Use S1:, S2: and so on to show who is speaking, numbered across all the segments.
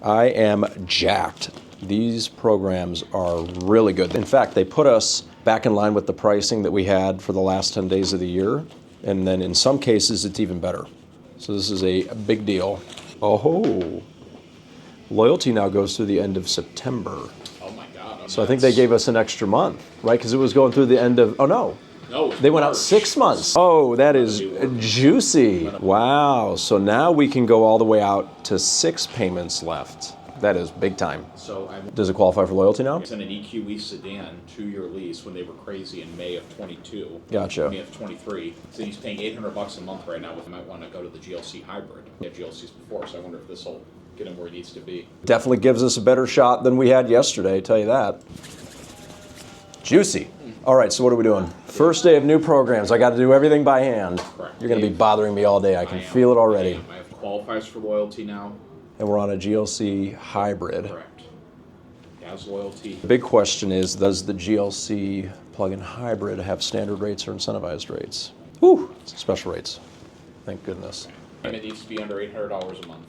S1: I am jacked. These programs are really good. In fact, they put us back in line with the pricing that we had for the last 10 days of the year. And then in some cases, it's even better. So this is a big deal. Oh, loyalty now goes through the end of September.
S2: Oh my God.
S1: So I think they gave us an extra month, right? Because it was going through the end of, oh no.
S2: No,
S1: They went out 6 months. Oh, that is juicy. Wow. So now we can go all the way out to 6 payments left. That is big time.
S2: So
S1: Does it qualify for loyalty now?
S2: It's in an EQE sedan, 2-year lease when they were crazy in May of 22.
S1: Gotcha.
S2: May of 23. So he's paying $800 a month right now. He might want to go to the GLC hybrid. He had GLCs before, so I wonder if this will get him where he needs to be.
S1: Definitely gives us a better shot than we had yesterday, tell you that. Juicy. All right, so what are we doing? First day of new programs. I got to do everything by hand.
S2: Correct.
S1: You're going to be bothering me all day. I can feel it already.
S2: I have qualifies for loyalty now.
S1: And we're on a GLC hybrid.
S2: Correct. He has loyalty.
S1: The big question is, does the GLC plug-in hybrid have standard rates or incentivized rates? Whew, special rates. Thank goodness.
S2: And it needs to be under $800 a month.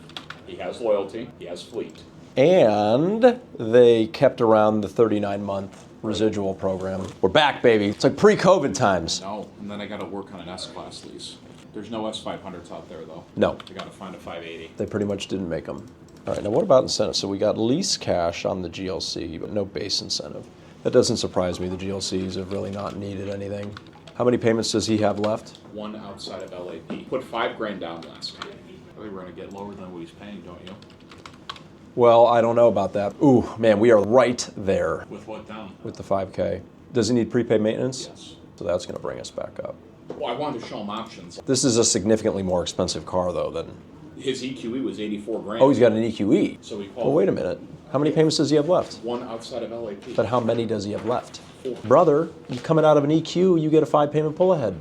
S2: He has loyalty. He has fleet.
S1: And they kept around the 39-month residual program. We're back, baby. It's like pre-COVID times.
S2: No, and then I got to work on an S-Class lease. There's no S500s out there, though.
S1: No.
S2: I got to find a 580.
S1: They pretty much didn't make them. All right, now what about incentives? So we got lease cash on the GLC, but no base incentive. That doesn't surprise me. The GLCs have really not needed anything. How many payments does he have left?
S2: One outside of LAP. Put $5,000 down last time. I think we're going to get lower than what he's paying, don't you?
S1: Well, I don't know about that. Ooh, man, we are right there
S2: With what down?
S1: with the 5K. Does he need prepaid maintenance?
S2: Yes.
S1: So that's going to bring us back up.
S2: Well, I wanted to show him options.
S1: This is a significantly more expensive car, though, than...
S2: His EQE was $84,000.
S1: Oh, he's got an EQE.
S2: So we
S1: Well, wait a minute. How many payments does he have left?
S2: One outside of LAP.
S1: But how many does he have left?
S2: 4.
S1: Brother, you coming out of an EQ, you get a 5-payment pull ahead.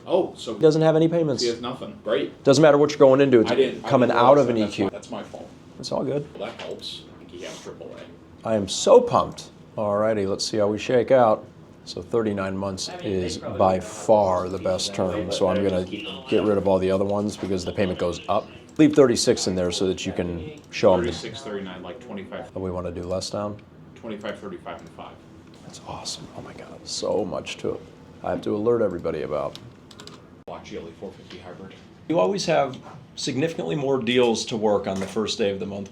S2: Oh, so
S1: He doesn't have any payments.
S2: he has nothing. Great.
S1: Doesn't matter what you're going into,
S2: I
S1: it's
S2: didn't
S1: coming
S2: realize
S1: out of
S2: that.
S1: an EQ.
S2: That's my fault.
S1: It's all good.
S2: Well, that helps. I think he has AAA.
S1: I am so pumped. Alrighty, let's see how we shake out. So 39 months is by far the best term. So I'm gonna get rid of all the other ones because the payment goes up. Leave 36 in there so that you can show them.
S2: 36, 39, like 25.
S1: Oh, we want to do less down?
S2: 25, 35, and 5.
S1: That's awesome. Oh my God, so much to it. I have to alert everybody about.
S2: Block GLE 450 hybrid.
S1: You always have significantly more deals to work on the first day of the month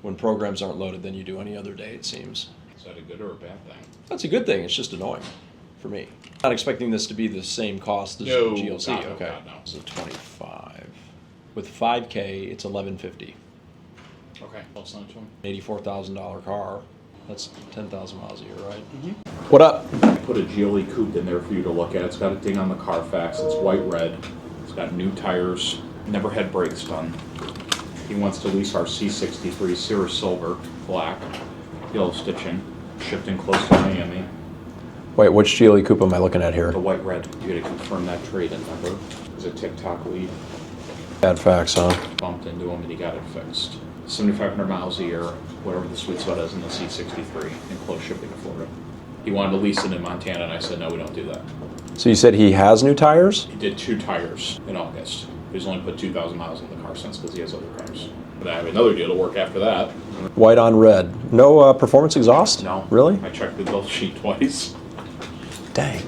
S1: when programs aren't loaded than you do any other day, it seems.
S2: Is that a good or a bad thing?
S1: That's a good thing. It's just annoying for me. Not expecting this to be the same cost as
S2: No,
S1: GLC.
S2: God, no,
S1: Okay.
S2: God, no.
S1: It's a 25. With 5K, it's 1150.
S2: Okay, I'll send it to him.
S1: $84,000 car. That's 10,000 miles a year, right? What up?
S2: I put a GLE coupe in there for you to look at. It's got a ding on the Carfax. It's white red. It's got new tires. Never had brakes done. He wants to lease our C63 Cirrus Silver, black, yellow stitching, shipped in close to Miami.
S1: Wait, which GLE coupe am I looking at here?
S2: The white red. You got to confirm that trade in, remember? It was a TikTok lead.
S1: Bad facts, huh?
S2: Bumped into him and he got it fixed. 7,500 miles a year, whatever the sweet spot is in the C63, and close shipping to Florida. He wanted to lease it in Montana, and I said, no, we don't do that.
S1: So you said he has new tires?
S2: He did 2 tires in August. He's only put 2,000 miles in the car since because he has other cars. But I have another deal to work after that.
S1: White on red. No performance exhaust?
S2: No.
S1: Really?
S2: I checked the bill sheet twice.
S1: Dang.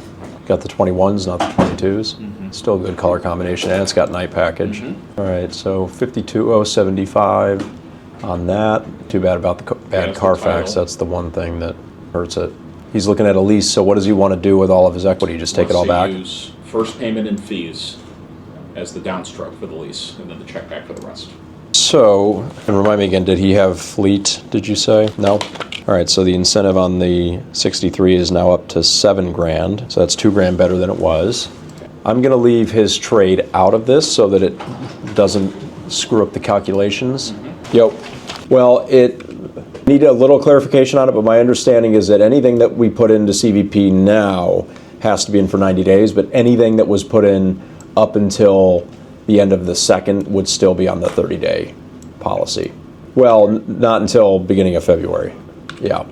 S1: Got the 21s, not the 22s. Still a good color combination, and it's got night package. All right, so 52,075 on that. Too bad about the bad
S2: that's the
S1: Carfax.
S2: title.
S1: That's the one thing that hurts it. He's looking at a lease, so what does he want to do with all of his equity? Just take it all back?
S2: Use first payment and fees as the downstroke for the lease, and then the check back for the rest.
S1: So, and remind me again, did he have fleet, did you say? No? All right, so the incentive on the 63 is now up to $7,000, so that's $2,000 better than it was. I'm gonna leave his trade out of this so that it doesn't screw up the calculations. Yep. Well, it need a little clarification on it, but my understanding is that anything that we put into CVP now has to be in for 90 days, but anything that was put in up until the end of the second would still be on the 30-day policy. Well, not until beginning of February. Yeah.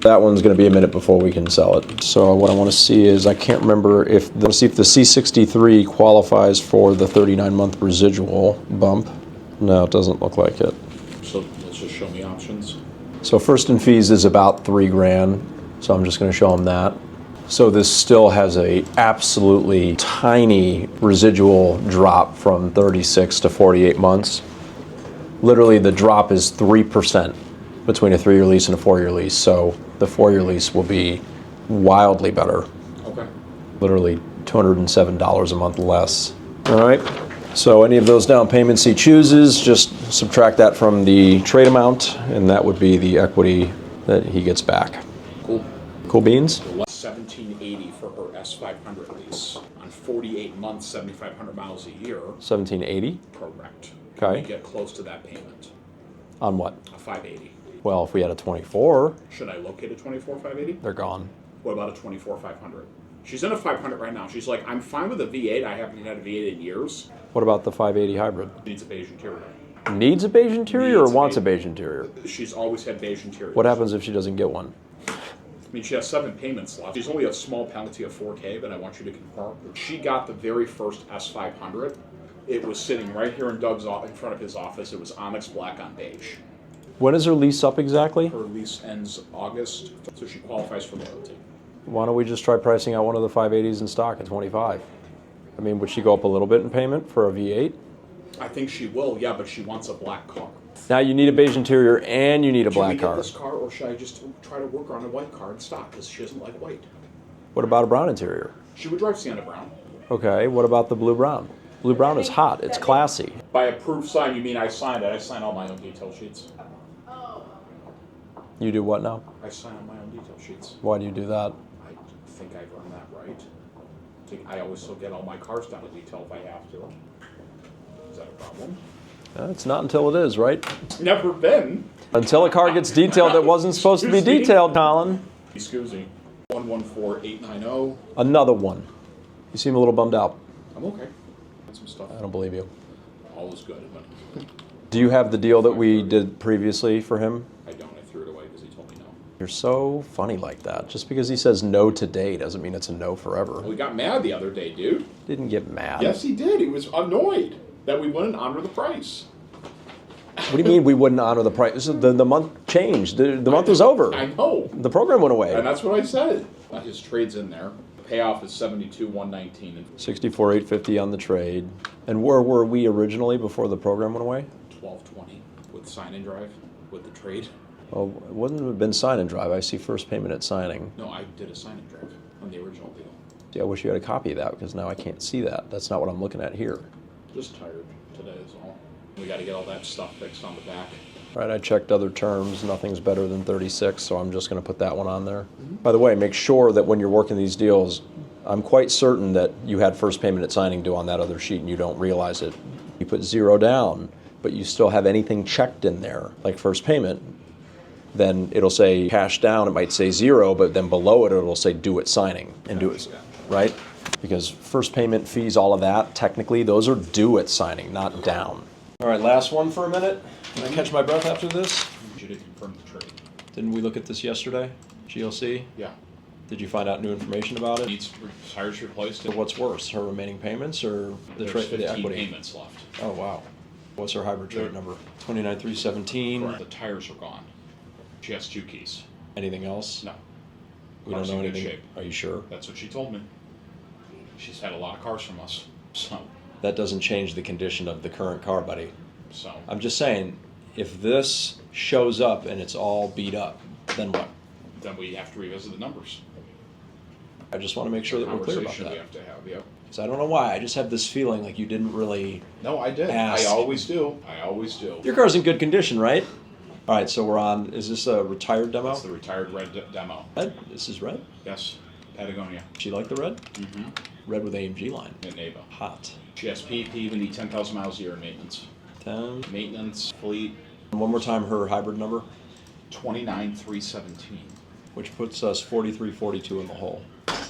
S1: That one's going to be a minute before we can sell it. So what I want to see is, I can't remember if the C63 qualifies for the 39-month residual bump. No, it doesn't look like it.
S2: So let's just show me options.
S1: So first in fees is about $3,000, so I'm just going to show them that. So this still has a absolutely tiny residual drop from 36 to 48 months. Literally the drop is 3% between a 3-year lease and a 4-year lease. So the 4-year lease will be wildly better.
S2: Okay.
S1: Literally $207 a month less. All right. So any of those down payments he chooses, just subtract that from the trade amount, and that would be the equity that he gets back.
S2: Cool.
S1: Cool beans?
S2: $1,780 for her S500 lease on 48 months, 7,500 miles a year.
S1: $1,780?
S2: Correct.
S1: Okay.
S2: We get close to that payment.
S1: On what?
S2: A 580.
S1: Well, if we had a 24,
S2: Should I locate a 24 580?
S1: they're gone.
S2: What about a 24 500? She's in a 500 right now. She's like, I'm fine with a V8. I haven't had a V8 in years.
S1: What about the 580 hybrid?
S2: Needs a beige interior.
S1: Needs a beige interior
S2: Needs
S1: or
S2: a
S1: wants a
S2: beige-
S1: beige interior?
S2: She's always had beige interiors.
S1: What happens if she doesn't get one?
S2: I mean, she has 7 payments left. She's only a small penalty of $4K, but I want you to confirm. She got the very first S500. It was sitting right here in Doug's in front of his office. It was onyx black on beige.
S1: When is her lease up exactly?
S2: Her lease ends August, so she qualifies for loyalty.
S1: Why don't we just try pricing out one of the 580s in stock at 25? I mean, would she go up a little bit in payment for a V8?
S2: I think she will, yeah, but she wants a black car.
S1: Now you need a beige interior and you need a
S2: Should we
S1: black
S2: get
S1: car.
S2: this car, or should I just try to work her on a white car in stock because she doesn't like white?
S1: What about a brown interior?
S2: She would drive Sienna Brown.
S1: Okay, what about the blue brown? Blue brown is hot, it's classy.
S2: By approved sign, you mean I signed it? I sign all my own detail sheets.
S1: You do what now?
S2: I sign all my own detail sheets.
S1: Why do you do that?
S2: I think I've earned that right. I always still get all my cars down to detail if I have to. Is that a problem?
S1: It's not until it is, right?
S2: Never been.
S1: Until a car gets detailed that wasn't supposed to be
S2: Excuse me?
S1: detailed, Colin.
S2: Excuse me. 114890.
S1: Another one. You seem a little bummed out.
S2: I'm okay. Got some stuff.
S1: I don't believe you.
S2: All is good. But
S1: Do you have the deal that we did previously for him?
S2: I don't. I threw it away because he told me no.
S1: You're so funny like that. Just because he says no today doesn't mean it's a no forever.
S2: We got mad the other day, dude.
S1: Didn't get mad.
S2: Yes, he did. He was annoyed that we wouldn't honor the price.
S1: What do you mean we wouldn't honor the price? The month changed. The month was over.
S2: I know.
S1: The program went away.
S2: And that's what I said. His trade's in there. The payoff is 72,119
S1: $64,850 on the trade. And where were we originally before the program went away?
S2: 1220 with sign and drive with the trade.
S1: Well, it wouldn't have been sign and drive. I see first payment at signing.
S2: No, I did a sign and drive on the original deal.
S1: See, I wish you had a copy of that because now I can't see that. That's not what I'm looking at here.
S2: Just tired today is all. We got to get all that stuff fixed on the back.
S1: All right, I checked other terms. Nothing's better than 36, so I'm just going to put that one on there. By the way, make sure that when you're working these deals, I'm quite certain that you had first payment at signing due on that other sheet and you don't realize it. You put 0 down, but you still have anything checked in there, like first payment, then it'll say cash down. It might say 0, but then below it, it'll say due at signing and due it, right? Because first payment fees, all of that, technically, those are due at signing, not down. All right, last one for a minute. Can I catch my breath after this?
S2: You did confirm the trade.
S1: Didn't we look at this yesterday? GLC?
S2: Yeah.
S1: Did you find out new information about it?
S2: Needs tires replaced.
S1: So what's worse, her remaining payments or the
S2: There's
S1: trade,
S2: 15
S1: the equity?
S2: payments left.
S1: Oh wow. What's her hybrid trade number? 29,317.
S2: The tires are gone. She has 2 keys.
S1: Anything else?
S2: No.
S1: We don't
S2: Car's
S1: know
S2: in good
S1: anything.
S2: shape.
S1: Are you sure?
S2: That's what she told me. She's had a lot of cars from us.
S1: That doesn't change the condition of the current car, buddy.
S2: So
S1: I'm just saying, if this shows up and it's all beat up, then what?
S2: then we have to revisit the numbers.
S1: I just want to make sure that we're clear about
S2: Conversation we
S1: that.
S2: have to have, yep.
S1: Because I don't know why. I just have this feeling like you didn't really.
S2: No, I did.
S1: Ask.
S2: I always do. I always do.
S1: Your car's in good condition, right? All right, so we're on. Is this a retired demo?
S2: That's the retired red demo.
S1: Red? This is red?
S2: Yes, Patagonia.
S1: She like the red?
S2: Mm-hmm.
S1: Red with AMG line.
S2: At Nava.
S1: Hot.
S2: She has PP. We need 10,000 miles a year in maintenance.
S1: 10.
S2: Maintenance, fleet,
S1: One more time, her hybrid number,
S2: 29,317.
S1: which puts us 4342 in the hole.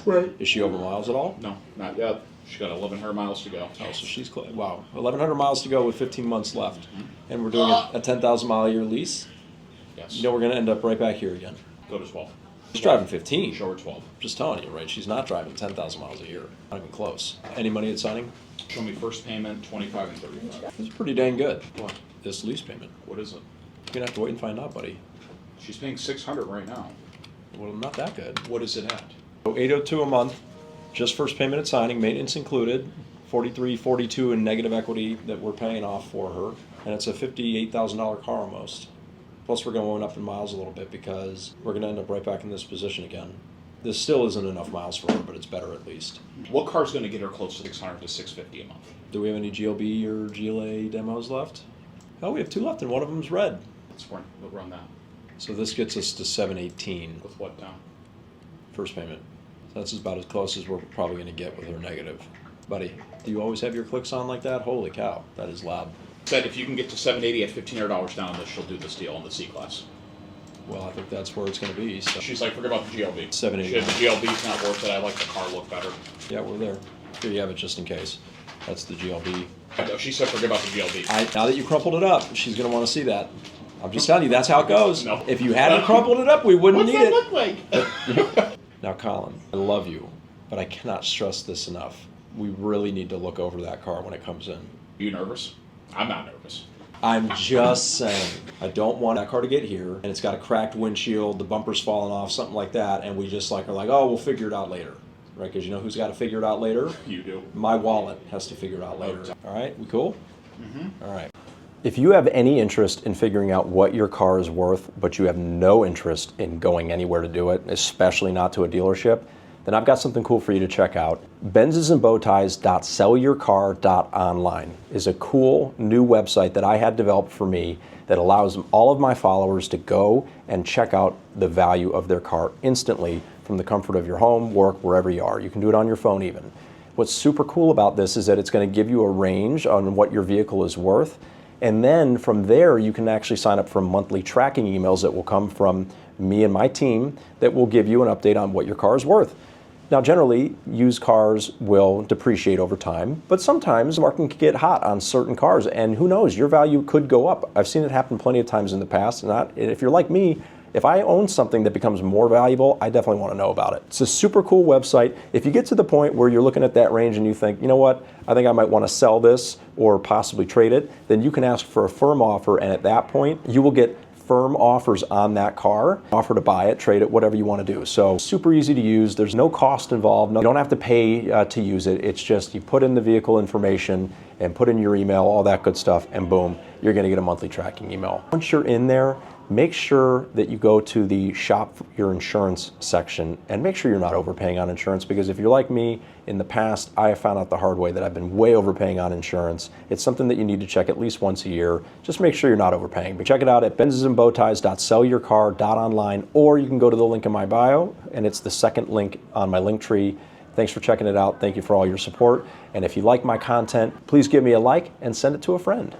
S2: Right.
S1: Is she over miles at all?
S2: No, not yet. She got 1,100 miles to go.
S1: Oh, so she's close. Wow. 1,100 miles to go with 15 months left. And we're doing a 10,000 mile a year lease.
S2: Yes.
S1: You know we're going to end up right back here again.
S2: Go to 12.
S1: She's driving 15.
S2: Show her 12.
S1: Just telling you, right? She's not driving 10,000 miles a year. Not even close. Any money at signing?
S2: Show me first payment, 25 and 35.
S1: It's pretty dang good.
S2: What?
S1: This lease payment.
S2: What is it?
S1: You're gonna have to wait and find out, buddy.
S2: She's paying $600 right now.
S1: Well, not that good.
S2: What is it at?
S1: So $802 a month, just first payment at signing, maintenance included, $43, $42 in negative equity that we're paying off for her, and it's a $58,000 car almost. Plus we're going up in miles a little bit because we're gonna end up right back in this position again. This still isn't enough miles for her, but it's better at least.
S2: What car's going to get her close to $600 to $650 a month?
S1: Do we have any GLB or GLA demos left? Oh, we have 2 left, and one of them's red.
S2: We'll run that.
S1: So this gets us to $718
S2: With what down?
S1: first payment. So that's about as close as we're probably gonna get with her negative. Buddy, do you always have your clicks on like that? Holy cow, that is loud.
S2: Said if you can get to $780 at $1,500 down on this, she'll do this deal in the C-Class.
S1: Well, I think that's where it's gonna be. So.
S2: She's like, forget about the GLB.
S1: 780.
S2: The GLB's not worth it. I like the car look better.
S1: Yeah, we're there. Here you have it just in case. That's the GLB.
S2: I know, she said forget about the GLB.
S1: Now that you crumpled it up, she's gonna wanna see that. I'm just telling you, that's how it goes.
S2: No.
S1: If you hadn't crumpled it up, we wouldn't
S2: What's
S1: need
S2: that
S1: it.
S2: look like?
S1: Now, Colin, I love you, but I cannot stress this enough. We really need to look over that car when it comes in.
S2: You nervous? I'm not nervous.
S1: I'm just saying, I don't want that car to get here, and it's got a cracked windshield, the bumper's falling off, something like that, and we just are like, oh, we'll figure it out later. Right, because you know who's got to figure it out later?
S2: You do.
S1: My wallet has to figure it out later.
S2: Okay.
S1: All right, we cool?
S2: Mm-hmm.
S1: All right. If you have any interest in figuring out what your car is worth, but you have no interest in going anywhere to do it, especially not to a dealership, then I've got something cool for you to check out. BenzsandBowties.sellyourcar.online is a cool new website that I had developed for me that allows all of my followers to go and check out the value of their car instantly from the comfort of your home, work, wherever you are. You can do it on your phone even. What's super cool about this is that it's going to give you a range on what your vehicle is worth. And then from there, you can actually sign up for monthly tracking emails that will come from me and my team that will give you an update on what your car is worth. Now, generally, used cars will depreciate over time, but sometimes the market can get hot on certain cars, and who knows, your value could go up. I've seen it happen plenty of times in the past, and if you're like me, if I own something that becomes more valuable, I definitely want to know about it. It's a super cool website. If you get to the point where you're looking at that range and you think, you know what, I think I might want to sell this or possibly trade it, then you can ask for a firm offer, and at that point, you will get firm offers on that car, offer to buy it, trade it, whatever you want to do. So super easy to use. There's no cost involved. You don't have to pay to use it. It's just you put in the vehicle information and put in your email, all that good stuff, and boom, you're going to get a monthly tracking email. Once you're in there, make sure that you go to the shop your insurance section and make sure you're not overpaying on insurance, because if you're like me, in the past, I have found out the hard way that I've been way overpaying on insurance. It's something that you need to check at least once a year. Just make sure you're not overpaying. But check it out at BenzsandBowties.sellyourcar.online, or you can go to the link in my bio, and it's the second link on my link tree. Thanks for checking it out. Thank you for all your support. And if you like my content, please give me a like and send it to a friend.